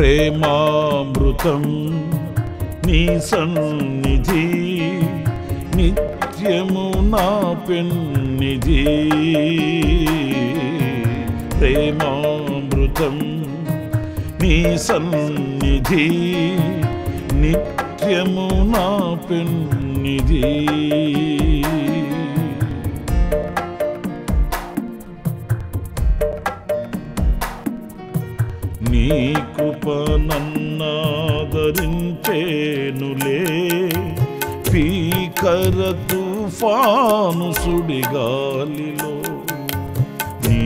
ప్రేమామృతం నీ సన్నిధి నిత్యము నా పెన్నిధి ప్రేమామృతం నీ సన్నిధి నిత్యము నా పెన్నిధి నీ కృప నన్నాదరించేనులే భీకర తుఫాను సుడిగాలిలో నీ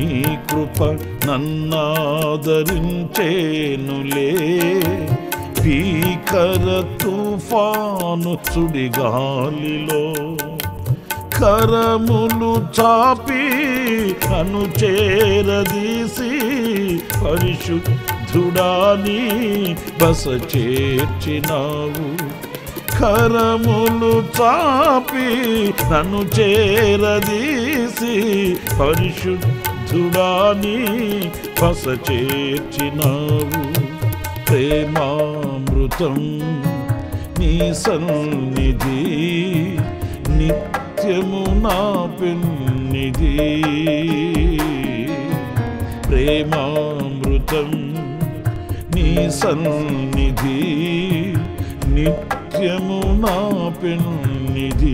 కృప నన్నాదరించేనులే భీకర తుఫాను సుడిగాలిలో కరములు చాపి నన్ను చేరదీసి పరిశుద్ధుడాని బస చేర్చినావు కరములు చాపి నన్ను చేరదీసి పరిశుద్ధుడాని బస చేర్చినావు ప్రేమామృతం నీ సన్నిధి నిత్యము నా పెన్నిధి ప్రేమామృతం నీ సన్నిధి నిత్యము నా పెన్నిధి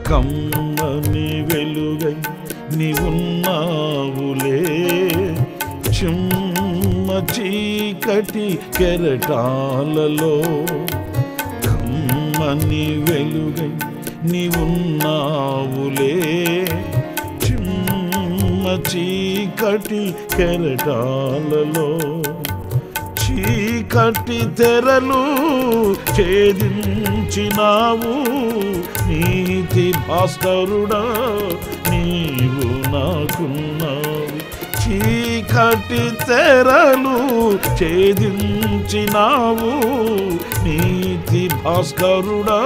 కమ్మని వెలుగై నీవున్నావులే చిమ్మ చీకటి కెరటాలలో కమ్మని వెలుగై నీవున్నావులే చిమ్మ చీకటి కెరటాలలో చీకటి తెరలు ఛేదించినావు నీతి భాస్కరుడా నీవు నాకున్నావు చీకటి తెరలు ఛేదించినావు నీతి భాస్కరుడా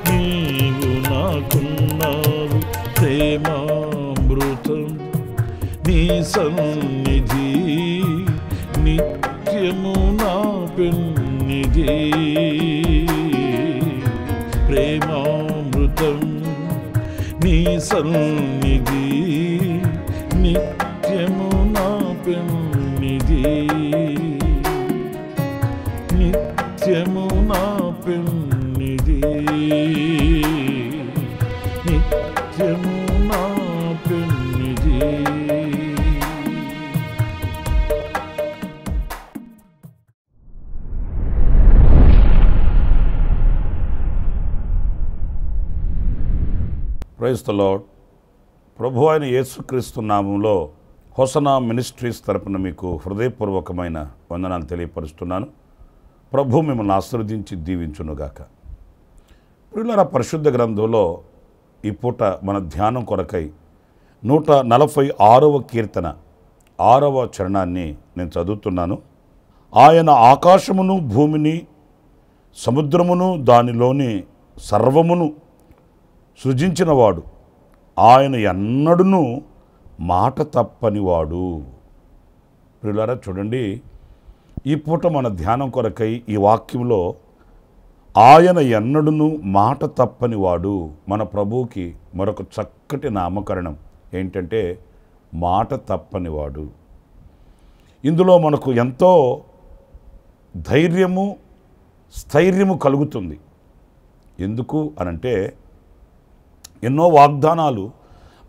నీవు నాకున్నావు ప్రేమామృతం నీ సన్నిధి నిత్యము నా పెన్నిధి ప్రేమామృతం నీ సన్నిధి నిత్యము నా పెన్నిధి నిత్యము నా పెన్నిధి నిత్యము నా పెన్నిధి ప్రైజ్ ది లార్డ్. ప్రభు అయిన యేసుక్రీస్తు నామంలో హోసనా మినిస్ట్రీస్ తరపున మీకు హృదయపూర్వకమైన వందనాలు తెలియపరుస్తున్నాను. ప్రభు మిమ్మల్ని ఆశీర్వదించి దీవించునుగాక. ప్రియులారా, పరిశుద్ధ గ్రంథంలో ఈ పూట మన ధ్యానం కొరకై 146వ కీర్తన 6వ చరణాన్ని నేను చదువుతున్నాను. ఆయన ఆకాశమును భూమిని సముద్రమును దానిలోని సర్వమును సృజించినవాడు, ఆయన ఎన్నడూను మాట తప్పనివాడు. ప్రియులారా చూడండి, ఈ పూట మన ధ్యానం కొరకై ఈ వాక్యంలో ఆయన ఎన్నడూను మాట తప్పనివాడు మన ప్రభువుకి మరొక చక్కటి నామకరణం ఏంటంటే మాట తప్పనివాడు. ఇందులో మనకు ఎంతో ధైర్యము స్థైర్యము కలుగుతుంది. ఎందుకు అనంటే ఎన్నో వాగ్దానాలు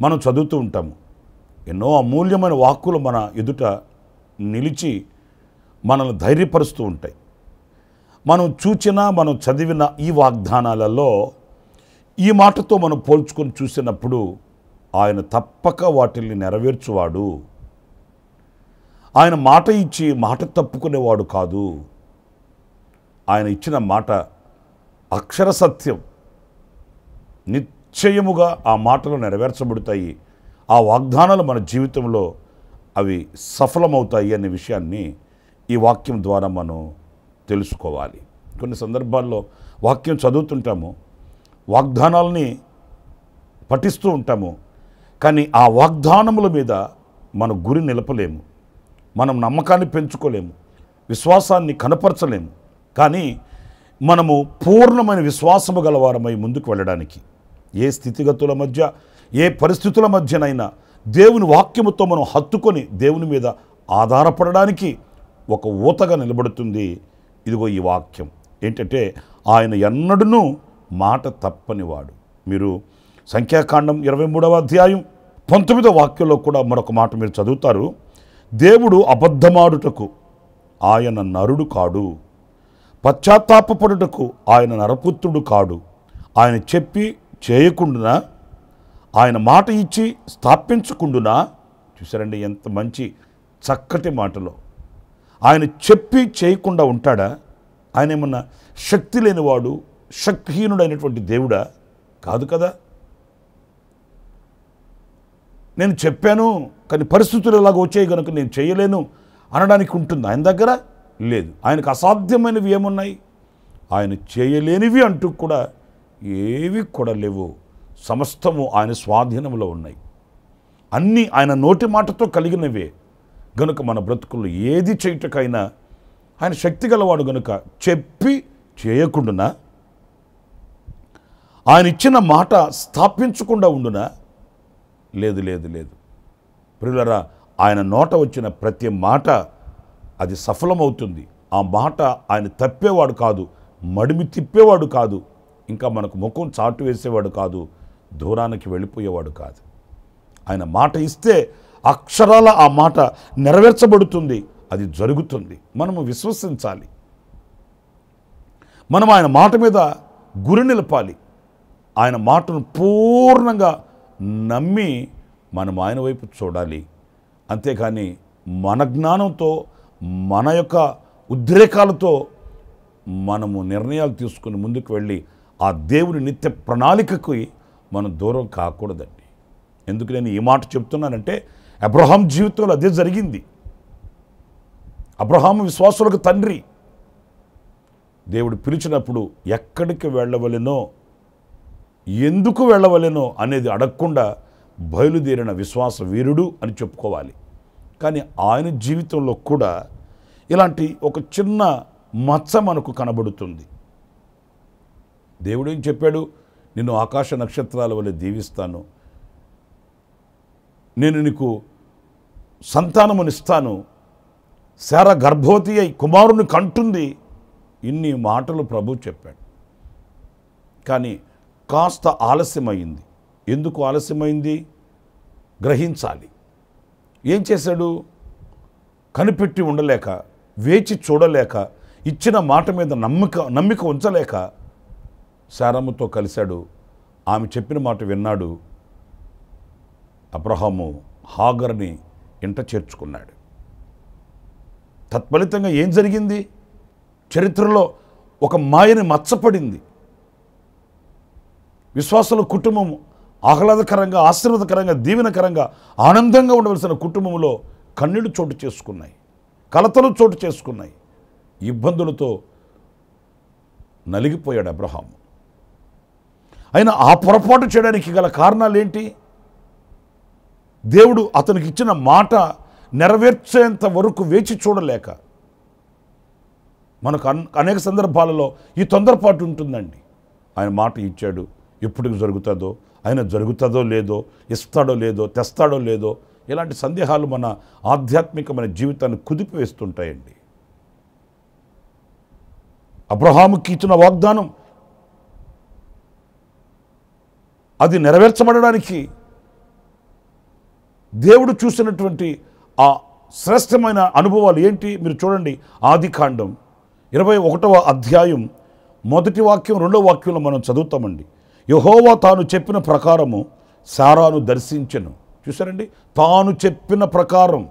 మనం చదువుతూ ఉంటాము. ఎన్నో అమూల్యమైన వాక్కులు మన ఎదుట నిలిచి మనల్ని ధైర్యపరుస్తూ ఉంటాయి. మనం చూచిన మనం చదివిన ఈ వాగ్దానాలలో ఈ మాటతో మనం పోల్చుకొని చూసినప్పుడు ఆయన తప్పక వాటిని నెరవేర్చువాడు. ఆయన మాట ఇచ్చి మాట తప్పుకునేవాడు కాదు. ఆయన ఇచ్చిన మాట అక్షర సత్యం. నిశ్చయముగా ఆ మాటలు నెరవేర్చబడతాయి. ఆ వాగ్దానాలు మన జీవితంలో అవి సఫలమవుతాయి అనే విషయాన్ని ఈ వాక్యం ద్వారా మనం తెలుసుకోవాలి. కొన్ని సందర్భాల్లో వాక్యం చదువుతుంటాము, వాగ్దానాలని పఠిస్తూ ఉంటాము, కానీ ఆ వాగ్దానముల మీద మన గురి నిలపలేము, మనం నమ్మకాన్ని పెంచుకోలేము, విశ్వాసాన్ని కనపరచలేము. కానీ మనము పూర్ణమైన విశ్వాసము గలవారమై ముందుకు వెళ్ళడానికి ఏ స్థితిగతుల మధ్య, ఏ పరిస్థితుల మధ్యనైనా దేవుని వాక్యముతో మనం హత్తుకొని దేవుని మీద ఆధారపడడానికి ఒక ఊతగా నిలబడుతుంది ఇదిగో ఈ వాక్యం. ఏంటంటే ఆయన ఎన్నడూనూ మాట తప్పనివాడు. మీరు సంఖ్యాకాండం 23వ అధ్యాయం 19వ వాక్యంలో కూడా మరొక మాట మీరు చదువుతారు. దేవుడు అబద్ధమాడుటకు ఆయన నరుడు కాడు, పశ్చాత్తాపపడుటకు ఆయన నరపుత్రుడు కాడు. ఆయన చెప్పి చేయకుండునా, ఆయన మాట ఇచ్చి స్థాపించకుండునా. చూసారండి ఎంత మంచి చక్కటి మాటలో. ఆయన చెప్పి చేయకుండా ఉంటాడా? ఆయన ఏమన్నా శక్తి లేనివాడు, శక్తిహీనుడైనటువంటి దేవుడా? కాదు కదా. నేను చెప్పాను కానీ పరిస్థితులు ఎలాగ వచ్చాయి కనుక నేను చేయలేను అనడానికి ఉంటుంది ఆయన దగ్గర? లేదు. ఆయనకు అసాధ్యమైనవి ఏమున్నాయి? ఆయన చేయలేనివి అంటూ కూడా ఏవి కూడా లేవు. సమస్తము ఆయన స్వాధీనంలో ఉన్నాయి. అన్నీ ఆయన నోటి మాటతో కలిగినవే గనుక మన బ్రతుకుల్లో ఏది చేయుటకైనా ఆయన శక్తి గలవాడు గనుక చెప్పి చేయకుండునా, ఆయన ఇచ్చిన మాట స్థాపించకుండా ఉండునా? లేదు లేదు లేదు. ప్రియులారా, ఆయన నోట వచ్చిన ప్రతి మాట అది సఫలమవుతుంది. ఆ మాట ఆయన తప్పేవాడు కాదు, మడిమి తిప్పేవాడు కాదు, ఇంకా మనకు ముఖం చాటు వేసేవాడు కాదు, దూరానికి వెళ్ళిపోయేవాడు కాదు. ఆయన మాట ఇస్తే అక్షరాల ఆ మాట నెరవేర్చబడుతుంది, అది జరుగుతుంది. మనము విశ్వసించాలి. మనం ఆయన మాట మీద గురి నిలపాలి. ఆయన మాటను పూర్ణంగా నమ్మి మనం ఆయన వైపు చూడాలి. అంతేకాని మన జ్ఞానంతో, మన యొక్క ఉద్రేకాలతో మనము నిర్ణయాలు తీసుకుని ముందుకు వెళ్ళి ఆ దేవుని నిత్య ప్రణాళికకు మనం దూరం కాకూడదండి. ఎందుకు నేను ఈ మాట చెప్తున్నానంటే అబ్రహాం జీవితంలో అదే జరిగింది. అబ్రహాము విశ్వాసులకు తండ్రి. దేవుడు పిలిచినప్పుడు ఎక్కడికి వెళ్ళవలెనో, ఎందుకు వెళ్ళవలెనో అనేది అడగకుండా బయలుదేరిన విశ్వాస వీరుడు అని చెప్పుకోవాలి. కానీ ఆయన జీవితంలో కూడా ఇలాంటి ఒక చిన్న మచ్చ మనకు కనబడుతుంది. దేవుడు ఏం చెప్పాడు? నిన్ను ఆకాశ నక్షత్రాల వలె దీవిస్తాను, నేను నీకు సంతానమునిస్తాను, శారా గర్భవతి అయి కుమారుని కంటుంది. ఇన్ని మాటలు ప్రభు చెప్పాడు. కానీ కాస్త ఆలస్యమైంది. ఎందుకు ఆలస్యమైంది? గ్రహించాలి. ఏం చేశాడు? కనిపెట్టి ఉండలేక, వేచి చూడలేక, ఇచ్చిన మాట మీద నమ్మిక ఉంచలేక శారమ్మతో కలిశాడు. ఆమె చెప్పిన మాట విన్నాడు. అబ్రహాము హాగర్ని ఇంట చేర్చుకున్నాడు. తత్ఫలితంగా ఏం జరిగింది? చరిత్రలో ఒక మాయని మచ్చపడింది. విశ్వాసుల కుటుంబం ఆహ్లాదకరంగా, ఆశీర్వాదకరంగా, దీవెనకరంగా, ఆనందంగా ఉండవలసిన కుటుంబంలో కన్నీళ్లు చోటు చేసుకున్నాయి, కలతలు చోటు చేసుకున్నాయి. ఇబ్బందులతో నలిగిపోయాడు అబ్రహాము. అయినా ఆ పొరపాటు చేయడానికి గల కారణాలు ఏంటి? దేవుడు అతనికి ఇచ్చిన మాట నెరవేర్చేంత వరకు వేచి చూడలేక. మనకు అనేక సందర్భాలలో ఈ తొందరపాటు ఉంటుందండి. ఆయన మాట ఇచ్చాడు, ఎప్పుడు జరుగుతుందో, ఆయన జరుగుతుందో లేదో, ఇస్తాడో లేదో, తెస్తాడో లేదో, ఇలాంటి సందేహాలు మన ఆధ్యాత్మికమైన జీవితాన్ని కుదిపివేస్తుంటాయండి. అబ్రహాముకి ఇచ్చిన వాగ్దానం అది నెరవేర్చబడడానికి దేవుడు చూసినటువంటి ఆ శ్రేష్టమైన అనుభవాలు ఏంటి? మీరు చూడండి, ఆదికాండం 21వ అధ్యాయం 1వ వాక్యం 2వ వాక్యంలో మనం చదువుతామండి. యెహోవా తాను చెప్పిన ప్రకారము శారాను దర్శించెను. చూసారండి, తాను చెప్పిన ప్రకారం.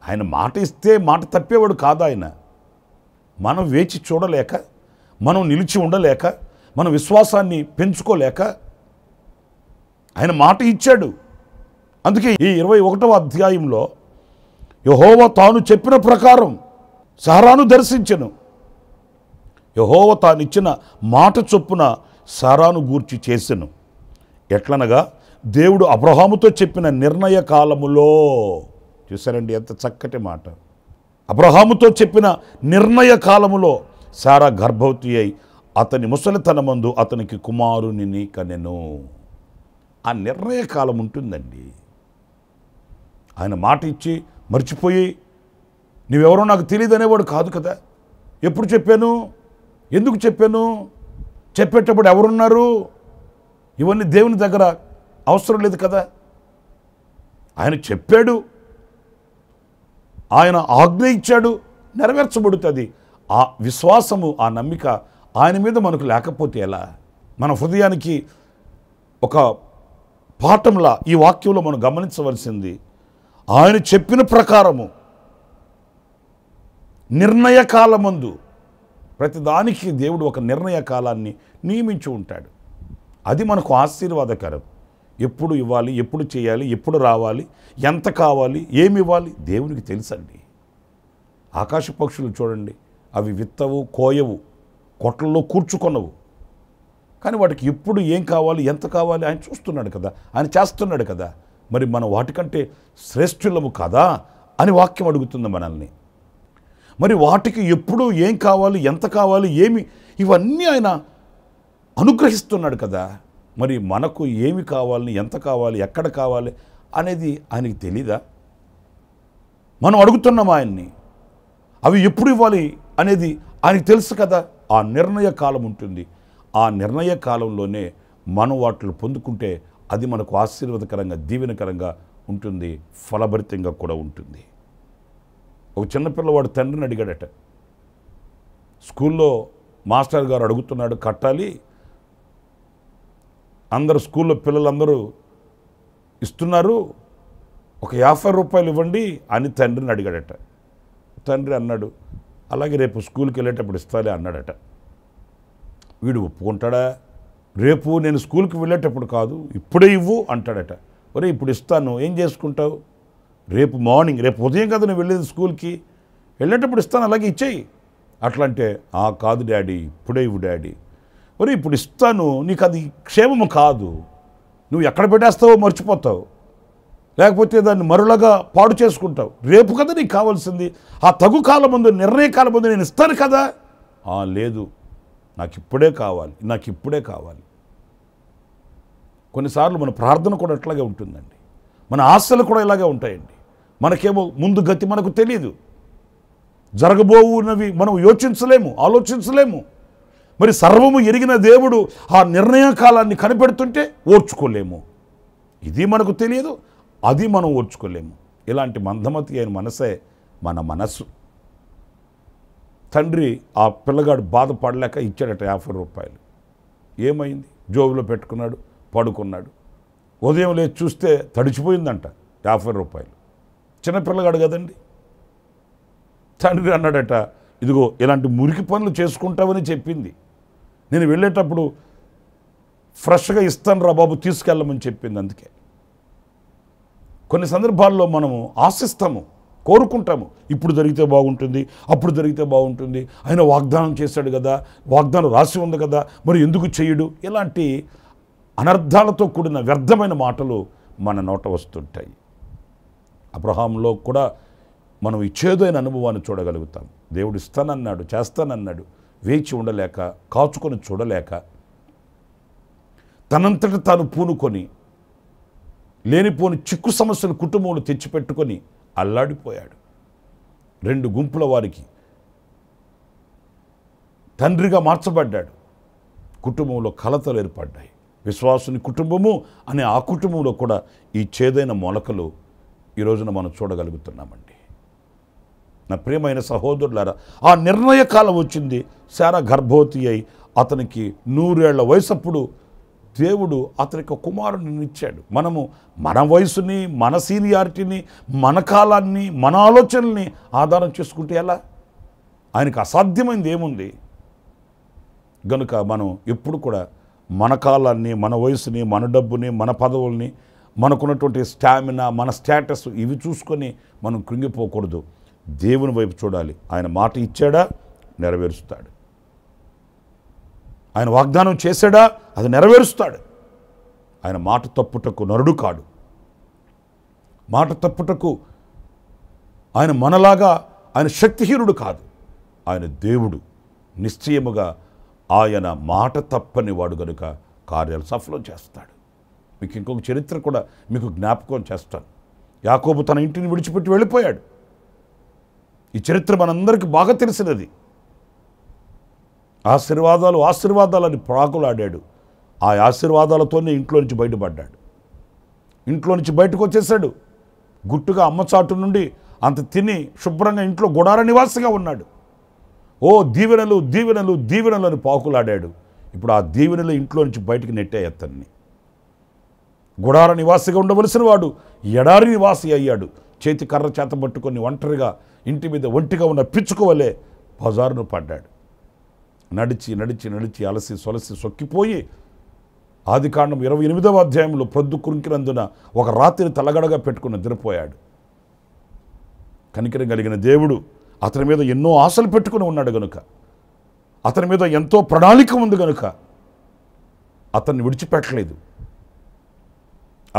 ఆయన మాట ఇస్తే మాట తప్పేవాడు కాదు ఆయన. మనం వేచి చూడలేక, మనం నిలిచి ఉండలేక, మన విశ్వాసాన్ని పెంచుకోలేక ఆయన మాట ఇచ్చాడు. అందుకే ఈ 21వ అధ్యాయంలో యెహోవా తాను చెప్పిన ప్రకారం శారాను దర్శించెను. యెహోవా తాను ఇచ్చిన మాట చొప్పున శారాను గూర్చి చేసెను. ఎట్లనగా, దేవుడు అబ్రహాముతో చెప్పిన నిర్ణయ కాలములో, చూసారండి ఎంత చక్కటి మాట, అబ్రహాముతో చెప్పిన నిర్ణయ కాలములో శారా గర్భవతి అయి అతని ముసలితనమందు అతనికి కుమారుని కనెను. ఆ నిర్ణయ కాలం ఉంటుందండి. ఆయన మాట ఇచ్చి మర్చిపోయి నువ్వెవరో నాకు తెలియదు అనేవాడు కాదు కదా. ఎప్పుడు చెప్పాను, ఎందుకు చెప్పాను, చెప్పేటప్పుడు ఎవరున్నారు, ఇవన్నీ దేవుని దగ్గర అవసరం లేదు కదా. ఆయన చెప్పాడు, ఆయన ఆజ్ఞ ఇచ్చాడు, నెరవేర్చబడుతుంది. ఆ విశ్వాసము, ఆ నమ్మిక ఆయన మీద మనకు లేకపోతే ఎలా? మన హృదయానికి ఒక పాఠంలా ఈ వాక్యంలో మనం గమనించవలసింది, ఆయన చెప్పిన ప్రకారము నిర్ణయ కాలమందు ప్రతిదానికి దేవుడు ఒక నిర్ణయ కాలాన్ని నియమించి ఉంటాడు. అది మనకు ఆశీర్వాదకరం. ఎప్పుడు ఇవ్వాలి, ఎప్పుడు చేయాలి, ఎప్పుడు రావాలి, ఎంత కావాలి, ఏమి ఇవ్వాలి దేవునికి తెలుసండి. ఆకాశ పక్షులు చూడండి, అవి విత్తవు, కోయవు, కొట్లలో కూర్చుకొనవు, కానీ వాటికి ఎప్పుడు ఏం కావాలి, ఎంత కావాలి ఆయన చూస్తున్నాడు కదా, ఆయన చేస్తున్నాడు కదా. మరి మనం వాటికంటే శ్రేష్ఠులము కదా అని వాక్యం అడుగుతుంది మనల్ని. మరి వాటికి ఎప్పుడు ఏం కావాలి, ఎంత కావాలి, ఏమి, ఇవన్నీ ఆయన అనుగ్రహిస్తున్నాడు కదా. మరి మనకు ఏమి కావాలి, ఎంత కావాలి, ఎక్కడ కావాలి అనేది ఆయనకి తెలీదా? మనం అడుగుతున్నాం ఆయన్ని. అవి ఎప్పుడు ఇవ్వాలి అనేది ఆయనకి తెలుసు కదా. ఆ నిర్ణయ కాలం ఉంటుంది. ఆ నిర్ణయ కాలంలోనే మనం వాటిని పొందుకుంటే అది మనకు ఆశీర్వాదకరంగా, దీవెనకరంగా ఉంటుంది, ఫలభరితంగా కూడా ఉంటుంది. ఒక చిన్నపిల్లవాడు తండ్రిని అడిగాడట, స్కూల్లో మాస్టర్ గారు అడుగుతున్నాడు కట్టాలి, అందరు స్కూల్లో పిల్లలందరూ ఇస్తున్నారు, ఒక 50 రూపాయలు ఇవ్వండి అని తండ్రిని అడిగాడట. తండ్రి అన్నాడు, అలాగే రేపు స్కూల్కి వెళ్ళేటప్పుడు ఇస్తాలే అన్నాడట. వీడు ఒప్పుకుంటాడా? రేపు నేను స్కూల్కి వెళ్ళేటప్పుడు కాదు, ఇప్పుడే ఇవ్వు అంటాడట. ఒరే ఇప్పుడు ఇస్తాను, ఏం చేసుకుంటావు? రేపు మార్నింగ్, రేపు ఉదయం కదా నువ్వు వెళ్ళేది స్కూల్కి, వెళ్ళేటప్పుడు ఇస్తాను, అలాగే ఇచ్చేయి. అట్లా అంటే, కాదు డాడీ, ఇప్పుడే ఇవ్వు డాడీ. ఒరే ఇప్పుడు ఇస్తాను, నీకు అది క్షేమము కాదు, నువ్వు ఎక్కడ పెట్టేస్తావో మర్చిపోతావు, లేకపోతే దాన్ని మరులగా పాడు చేసుకుంటావు. రేపు కదా నీకు కావాల్సింది, ఆ తగు కాలం ముందు, నిర్ణయ కాలం ముందు నేను ఇస్తాను కదా. లేదు, నాకు ఇప్పుడే కావాలి, నాకు ఇప్పుడే కావాలి. కొన్నిసార్లు మన ప్రార్థన కూడా అట్లాగే ఉంటుందండి, మన ఆశలు కూడా ఇలాగే ఉంటాయండి. మనకేమో ముందు గతి మనకు తెలియదు, జరగబోవున్నవి మనం యోచించలేము, ఆలోచించలేము. మరి సర్వము ఎరిగిన దేవుడు ఆ నిర్ణయ కాలాన్ని కనిపెడుతుంటే ఓర్చుకోలేము. ఇది మనకు తెలియదు, అది మనం ఓర్చుకోలేము. ఇలాంటి మందమతి అయిన మనసే మన మనస్సు. తండ్రి ఆ పిల్లగాడు బాధపడలేక ఇచ్చాడట 50 రూపాయలు. ఏమైంది? జోబులో పెట్టుకున్నాడు, పడుకున్నాడు. ఉదయం లేచి చూస్తే తడిచిపోయిందంట 50 రూపాయలు. చిన్న పిల్లగాడు కదండి. తండ్రి అన్నాడట, ఇదిగో ఇలాంటి మురికి పనులు చేసుకుంటావని చెప్పింది, నేను వెళ్ళేటప్పుడు ఫ్రెష్గా ఇస్తాను రా బాబు, తీసుకెళ్ళమని చెప్పింది. అందుకే కొన్ని సందర్భాల్లో మనము ఆశిస్తాము, కోరుకుంటాము, ఇప్పుడు జరిగితే బాగుంటుంది, అప్పుడు జరిగితే బాగుంటుంది, ఆయన వాగ్దానం చేశాడు కదా, వాగ్దానం రాసి ఉంది కదా, మరి ఎందుకు చేయడు? ఇలాంటి అనర్థాలతో కూడిన వ్యర్థమైన మాటలు మన నోట వస్తుంటాయి. అబ్రహాంలో కూడా మనం ఇచ్చేదైన అనుభవాన్ని చూడగలుగుతాం. దేవుడు ఇస్తానన్నాడు, చేస్తానన్నాడు, వేచి ఉండలేక, కాచుకొని చూడలేక, తనంతట తాను పూనుకొని లేనిపోని చిక్కు సమస్యలు కుటుంబంలో తెచ్చిపెట్టుకొని అల్లాడిపోయాడు. 2 గుంపుల వారికి తండ్రిగా మార్చబడ్డాడు. కుటుంబంలో కలతలు ఏర్పడ్డాయి. విశ్వాసుని కుటుంబము అనే ఆ కుటుంబంలో కూడా ఈ చేదైన మొలకలు ఈ రోజున మనం చూడగలుగుతున్నామండి. నా ప్రియమైన సహోదరులారా, ఆ నిర్ణయ కాలం వచ్చింది. శారా గర్భవతి అయి అతనికి 100 ఏళ్ల వయసప్పుడు దేవుడు అతనికి కుమారుని ఇచ్చాడు. మనము మన వయసుని, మన సీనియారిటీని, మన కాలాన్ని, మన ఆలోచనల్ని ఆధారం చేసుకుంటే ఎలా? ఆయనకు అసాధ్యమైంది ఏముంది? గనుక మనం ఎప్పుడు కూడా మన కాలాన్ని, మన వయసుని, మన డబ్బుని, మన పదవుల్ని, మనకున్నటువంటి స్టామినా, మన స్టేటస్ ఇవి చూసుకొని మనం కృంగిపోకూడదు. దేవుని వైపు చూడాలి. ఆయన మాట ఇచ్చాడా, నెరవేరుస్తాడు. ఆయన వాగ్దానం చేశాడా, అది నెరవేరుస్తాడు. ఆయన మాట తప్పుటకు నరుడు కాడు. మాట తప్పుటకు ఆయన మనలాగా ఆయన శక్తిహీనుడు కాదు. ఆయన దేవుడు. నిశ్చయముగా ఆయన మాట తప్పని వాడు కనుక కార్యాలు సఫలం చేస్తాడు. మీకు ఇంకొక చరిత్ర కూడా మీకు జ్ఞాపకం చేస్తాను. యాకోబు తన ఇంటిని విడిచిపెట్టి వెళ్ళిపోయాడు. ఈ చరిత్ర మనందరికీ బాగా తెలిసినది. ఆశీర్వాదాలని ప్రాకులాడాడు. ఆ ఆశీర్వాదాలతోనే ఇంట్లో నుంచి బయటపడ్డాడు. ఇంట్లో నుంచి బయటకు వచ్చేసాడు. గుట్టుగా అమ్మచాటు నుండి అంత తిని శుభ్రంగా ఇంట్లో గుడార నివాసిగా ఉన్నాడు. ఓ దీవెనలు దీవెనలు దీవెనలు అని పాకులాడాడు. ఇప్పుడు ఆ దీవెనలు ఇంట్లో నుంచి బయటికి నెట్టే అతన్ని. గుడార నివాసిగా ఉండవలసిన వాడు ఎడారి నివాసి అయ్యాడు. చేతి కర్ర చేత పట్టుకొని ఒంటరిగా ఇంటి మీద ఒంటిగా ఉన్న పిచ్చుకోవలే బజారును పడ్డాడు. నడిచి నడిచి నడిచి అలసి సొలసి సొక్కిపోయి ఆదికాండం 28వ అధ్యాయంలో ప్రొద్దు కురింకినందున ఒక రాత్రిని తలగడగా పెట్టుకుని నిద్రపోయాడు. కనికరం కలిగిన దేవుడు అతని మీద ఎన్నో ఆశలు పెట్టుకుని ఉన్నాడు గనుక, అతని మీద ఎంతో ప్రణాళిక ఉంది గనుక అతన్ని విడిచిపెట్టలేదు.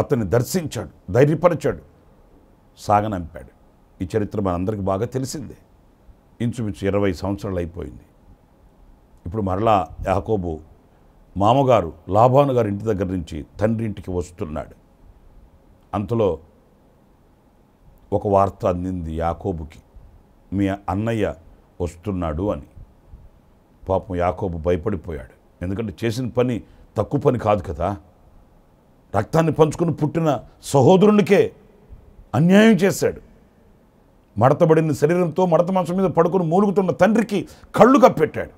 అతన్ని దర్శించాడు, ధైర్యపరిచాడు, సాగనంపాడు. ఈ చరిత్ర మనందరికీ బాగా తెలిసిందే. ఇంచుమించు 20 సంవత్సరాలు అయిపోయింది. ఇప్పుడు మరలా యాకోబు మామగారు లాబాను గారి ఇంటి దగ్గర నుంచి తండ్రి ఇంటికి వస్తున్నాడు. అంతలో ఒక వార్త అందింది యాకోబుకి, మీ అన్నయ్య వస్తున్నాడు అని. పాపం యాకోబు భయపడిపోయాడు. ఎందుకంటే చేసిన పని తక్కువ పని కాదు కదా. రక్తాన్ని పంచుకుని పుట్టిన సహోదరునికే అన్యాయం చేశాడు. మడతబడిన శరీరంతో మడత మంచం మీద పడుకుని మూలుగుతున్న తండ్రికి కళ్ళు కప్పెట్టాడు.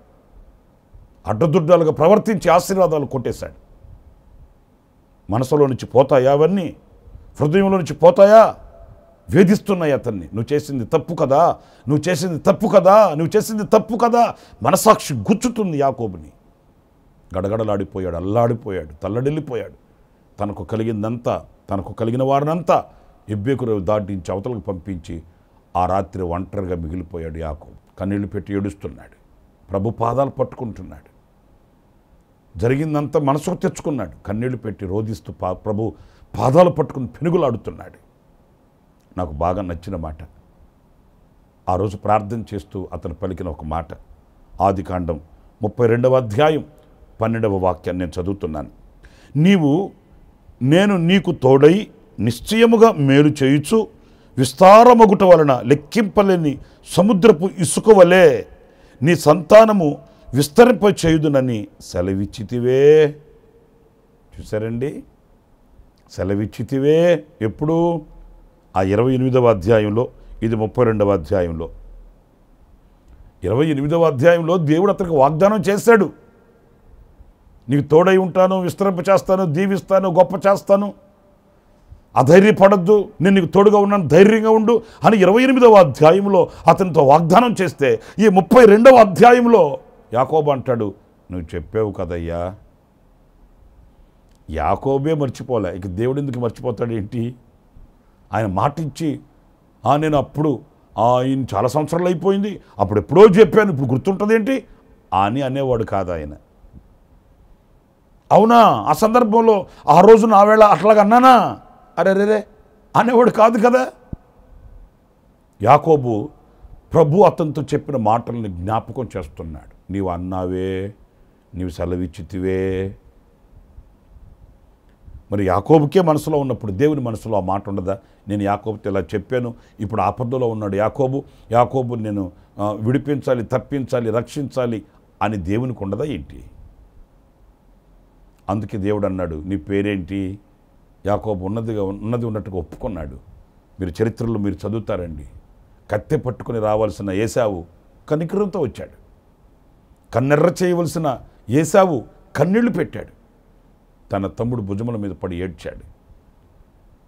అడ్డదుడ్డాలుగా ప్రవర్తించి ఆశీర్వాదాలు కొట్టేశాడు. మనసులో నుంచి పోతాయా అవన్నీ? హృదయంలో నుంచి పోతాయా? వేధిస్తున్నాయి అతన్ని. నువ్వు చేసింది తప్పు కదా, నువ్వు చేసింది తప్పు కదా, నువ్వు చేసింది తప్పు కదా. మనసాక్షి గుచ్చుతుంది యాకోబుని. గడగడలాడిపోయాడు, అల్లాడిపోయాడు, తల్లడిల్లిపోయాడు. తనకు కలిగిందంతా, తనకు కలిగిన వారినంతా ఎబ్బేకు దాటించి అవతలకు పంపించి ఆ రాత్రి ఒంటరిగా మిగిలిపోయాడు యాకోబు. కన్నీళ్లు పెట్టి ఏడుస్తున్నాడు. ప్రభు పాదాలు పట్టుకుంటున్నాడు. జరిగిందంతా మనసుకు తెచ్చుకున్నాడు. కన్నీళ్లు పెట్టి రోధిస్తూ ప్రభు పాదాలు పట్టుకుని పెనుగులాడుతున్నాడు. నాకు బాగా నచ్చిన మాట, ఆ రోజు ప్రార్థన చేస్తూ అతను పలికిన ఒక మాట. ఆదికాండం 32వ అధ్యాయం 12వ వాక్యాన్ని నేను చదువుతున్నాను. నేను నీకు తోడై నిశ్చయముగా మేలు చేయుచు విస్తారమగుట వలన లెక్కింపలేని సముద్రపు ఇసుక వలె నీ సంతానము విస్తరింప చేయుదునని సెలవిచ్చితివే. చూసారండి, సెలవిచ్చితివే. ఎప్పుడు? ఆ 28వ అధ్యాయంలో, ఇది 32వ అధ్యాయంలో. 28వ అధ్యాయంలో దేవుడు అతనికి వాగ్దానం చేశాడు. నీకు తోడై ఉంటాను, విస్తరింప చేస్తాను, దీవిస్తాను, గొప్ప చేస్తాను, అధైర్యపడద్దు, నేను నీకు తోడుగా ఉన్నాను, ధైర్యంగా ఉండు అని 28వ అధ్యాయంలో అతనితో వాగ్దానం చేస్తే, ఈ 32వ అధ్యాయంలో యాకోబు అంటాడు, నువ్వు చెప్పావు కదయ్యా. యాకోబే మర్చిపోలే, ఇక దేవుడు ఎందుకు మర్చిపోతాడు ఏంటి? ఆయన మాట ఇచ్చి, నేను అప్పుడు ఆయన చాలా సంవత్సరాలు అయిపోయింది, అప్పుడు ఎప్పుడో చెప్పాను, ఇప్పుడు గుర్తుంటుంది ఏంటి అని అనేవాడు కాదు ఆయన. అవునా, ఆ సందర్భంలో ఆ రోజు నా వేళ అట్లాగా అన్నానా, అరే అనేవాడు కాదు కదా. యాకోబు ప్రభు అతనితో చెప్పిన మాటల్ని జ్ఞాపకం చేస్తున్నాడు. నీవు అన్నావే, నీవు సెలవిచ్చితివే. మరి యాకోబుకే మనసులో ఉన్నప్పుడు దేవుని మనసులో ఆ మాట ఉండదా? నేను యాకోబుతో ఇలా చెప్పాను, ఇప్పుడు ఆపదలో ఉన్నాడు యాకోబు నేను విడిపించాలి, తప్పించాలి, రక్షించాలి అని దేవునికి ఉండదా ఏంటి? అందుకే దేవుడు అన్నాడు, నీ పేరేంటి? యాకోబు ఉన్నది ఉన్నట్టుగా ఒప్పుకున్నాడు. మీరు చరిత్రలో మీరు చదువుతారండి. కత్తె పట్టుకుని రావాల్సిన ఏశావు కనికరంతో వచ్చాడు. కన్నెర్ర చేయవలసిన ఏశావు కన్నీళ్లు పెట్టాడు. తన తమ్ముడు భుజముల మీద పడి ఏడ్చాడు.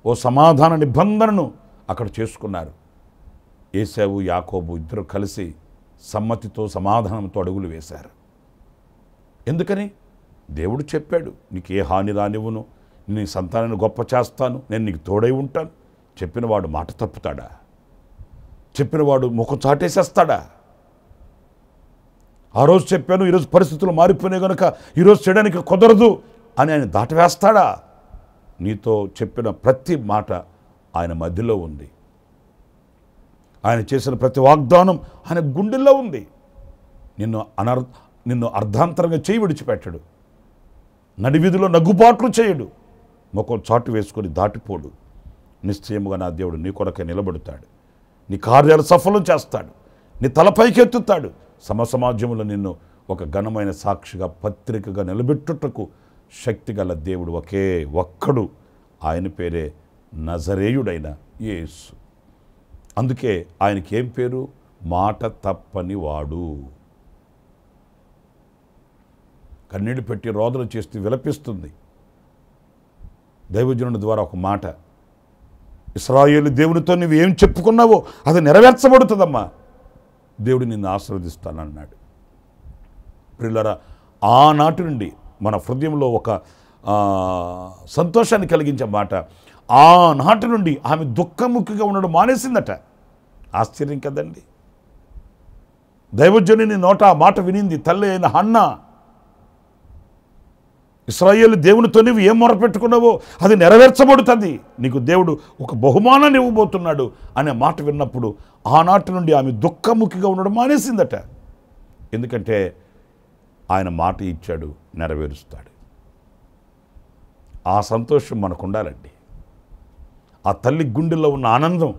ఓ సమాధాన నిబంధనను అక్కడ చేసుకున్నారు. ఏశావు యాకోబు ఇద్దరు కలిసి సమ్మతితో సమాధానంతో అడుగులు వేశారు. ఎందుకని? దేవుడు చెప్పాడు, నీకు ఏ హాని రానివ్వను, నీ సంతానాన్ని గొప్ప చేస్తాను, నేను నీకు తోడై ఉంటాను. చెప్పినవాడు మాట తప్పుతాడా? చెప్పినవాడు ముఖం చాటేసేస్తాడా? ఆ రోజు చెప్పాను, ఈరోజు పరిస్థితులు మారిపోయినాయి కనుక ఈరోజు చేయడానికి కుదరదు అని ఆయన దాటవేస్తాడా? నీతో చెప్పిన ప్రతి మాట ఆయన మధ్యలో ఉంది. ఆయన చేసిన ప్రతి వాగ్దానం ఆయన గుండెల్లో ఉంది. నిన్ను అర్ధాంతరంగా చేయి విడిచిపెట్టడు. నడివీధిలో నగ్గుబాట్లు చేయడు. ముఖం చాటు వేసుకొని దాటిపోడు. నిశ్చయముగా నా దేవుడు నీ కొరకే నిలబడతాడు. నీ కార్యాలు సఫలం చేస్తాడు. నీ తలపైకి ఎత్తుతాడు. సమాజంలో నిన్ను ఒక ఘనమైన సాక్షిగా, పత్రికగా నిలబెట్టుటకు శక్తిగల దేవుడు ఒకే ఒక్కడు. ఆయన పేరే నజరేయుడైన యేసు. అందుకే ఆయనకి ఏం పేరు? మాట తప్పని వాడు. కన్నీళ్ళు పెట్టి రోదన చేస్తూ విలపిస్తుంది దైవజనుడి ద్వారా ఒక మాట. ఇశ్రాయేలు దేవునితో నువ్వు ఏం చెప్పుకున్నావో అది నెరవేర్చబడుతుందమ్మా. దేవుడు నిన్ను ఆశీర్వదిస్తానన్నాడు. ప్రియులారా, ఆనాటి నుండి మన హృదయంలో ఒక సంతోషాన్ని కలిగించే మాట. ఆనాటి నుండి ఆమె దుఃఖముఖిగా ఉండడం మానేసిందట. ఆశ్చర్యం కదండి. దైవజనుని నోట ఆ మాట వినింది తల్లి అయిన హన్నా. ఇశ్రాయేలు దేవునితో నువ్వు ఏం మొరపెట్టుకున్నావో అది నెరవేర్చబడుతుంది, నీకు దేవుడు ఒక బహుమానాన్ని ఇవ్వబోతున్నాడు అనే మాట విన్నప్పుడు ఆనాటి నుండి ఆమె దుఃఖముఖిగా ఉండడం మానేసిందట. ఎందుకంటే ఆయన మాట ఇచ్చాడు, నెరవేరుస్తాడు. ఆ సంతోషం మనకు ఉండాలండి. ఆ తల్లి గుండెల్లో ఉన్న ఆనందం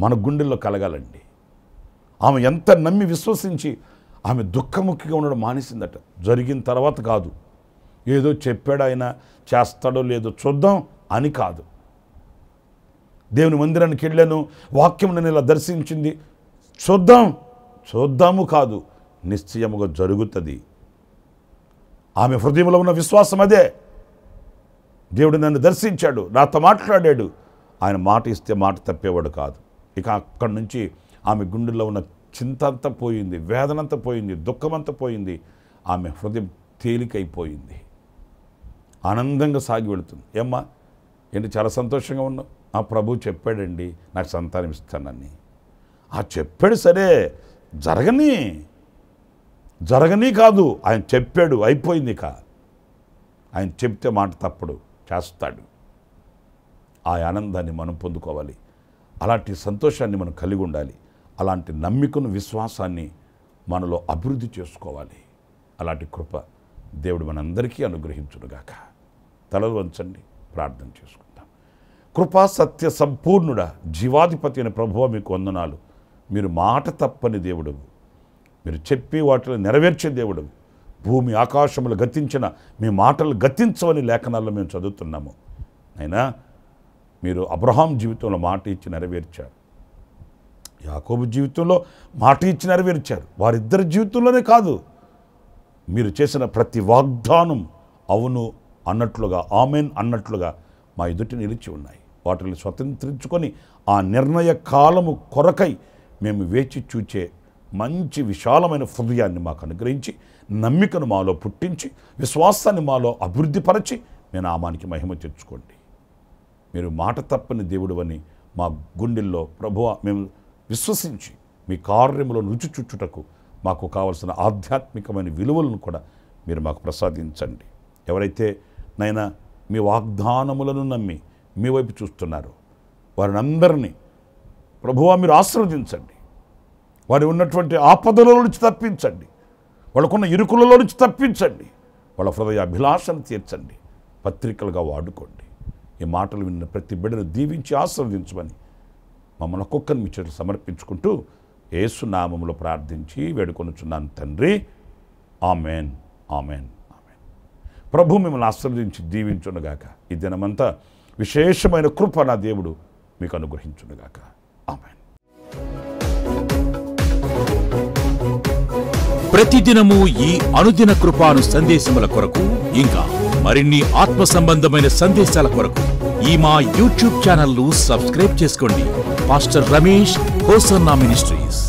మన గుండెల్లో కలగాలండి. ఆమె ఎంత నమ్మి విశ్వసించి ఆమె దుఃఖముఖిగా ఉండడం మానేసిందట. జరిగిన తర్వాత కాదు, ఏదో చెప్పాడు ఆయన, చేస్తాడో లేదో చూద్దాం అని కాదు. దేవుని మందిరానికి వెళ్ళాను, వాక్యం నన్ను ఇలా దర్శించింది, చూద్దాము కాదు, నిశ్చయముగా జరుగుతుంది. ఆమె హృదయంలో ఉన్న విశ్వాసం అదే. దేవుడు నన్ను దర్శించాడు, నాతో మాట్లాడాడు, ఆయన మాట ఇస్తే మాట తప్పేవాడు కాదు. ఇక అక్కడి నుంచి ఆమె గుండెల్లో ఉన్న చింత అంతా పోయింది, వేదనంతా పోయింది, దుఃఖమంతా పోయింది. ఆమె హృదయం తేలికైపోయింది, ఆనందంగా సాగి వెళుతుంది. ఏమ్మా ఏంటి చాలా సంతోషంగా ఉన్నావు? ఆ ప్రభు చెప్పాడండి నాకు సంతానం ఇస్తానని. చెప్పాడు, సరే జరగని కాదు, ఆయన చెప్పాడు, అయిపోయింది. ఆయన చెప్తే మాట తప్పడు, చేస్తాడు. ఆ ఆనందాన్ని మనం పొందుకోవాలి. అలాంటి సంతోషాన్ని మనం కలిగి ఉండాలి. అలాంటి నమ్మికను, విశ్వాసాన్ని మనలో అభివృద్ధి చేసుకోవాలి. అలాంటి కృప దేవుడు మనందరికీ అనుగ్రహించునుగాక. తలలు వంచండి, ప్రార్థన చేసుకుందాం. కృపా సత్య సంపూర్ణుడా, జీవాధిపతి అయిన ప్రభువా మీకు వందనాలు. మీరు మాట తప్పని దేవుడు, మీరు చెప్పి వాటిని నెరవేర్చే దేవుడు. భూమి ఆకాశములు గతించిన మీ మాటలు గతించవని లేఖనాల్లో మేము చదువుతున్నాము. అయినా మీరు అబ్రహాం జీవితంలో మాట ఇచ్చి నెరవేర్చారు, యాకోబు జీవితంలో మాట ఇచ్చి నెరవేర్చారు. వారిద్దరి జీవితంలోనే కాదు, మీరు చేసిన ప్రతి వాగ్దానం అవును అన్నట్లుగా, ఆమెన్ అన్నట్లుగా మా ఎదుటి నిలిచి ఉన్నాయి. వాటిని స్వతంత్రించుకొని ఆ నిర్ణయ కాలము కొరకై మేము వేచి చూచే మంచి విశాలమైన హృదయాన్ని మాకు అనుగ్రహించి, నమ్మికను మాలో పుట్టించి, విశ్వాసాన్ని మాలో అభివృద్ధిపరచి మీ నామానికి మహిమ తెచ్చుకోండి. మీరు మాట తప్పని దేవుడు అని మా గుండెల్లో ప్రభువా మేము విశ్వసించి మీ కార్యములో రుచి చుట్టుటకు మాకు కావలసిన ఆధ్యాత్మికమైన విలువలను కూడా మీరు మాకు ప్రసాదించండి. ఎవరైతే నైనా మీ వాగ్దానములను నమ్మి మీ వైపు చూస్తున్నారో వారినందరినీ ప్రభువా మీరు ఆశీర్వదించండి. వారి ఉన్నటువంటి ఆపదలలో నుంచి తప్పించండి, వాళ్ళకున్న ఇరుకులలో నుంచి తప్పించండి, వాళ్ళ హృదయ అభిలాషను తీర్చండి, పత్రికలుగా వాడుకోండి. ఈ మాటలు విన్న ప్రతి బిడ్డను దీవించి ఆశీర్వదించమని మమ్మల్ని ఒక్కొక్కరిని మీ చేతులు సమర్పించుకుంటూ యేసు నామములో ప్రార్థించి వేడుకొనుచున్నాను తండ్రి. Amen, amen, amen. ప్రభు మిమ్మల్ని ఆశీర్వదించి దీవించునుగాక. ఈ దినమంతా విశేషమైన కృప నా దేవుడు మీకు అనుగ్రహించునుగాక. ఆమెన్. ప్రతిదినము ఈ అనుదిన కృపాను సందేశముల కొరకు, ఇంకా మరిన్ని ఆత్మ సంబంధమైన సందేశాల కొరకు ఈ మా యూట్యూబ్ ఛానల్ ను సబ్స్క్రైబ్ చేసుకోండి. Pastor Ramesh hosanna ministries.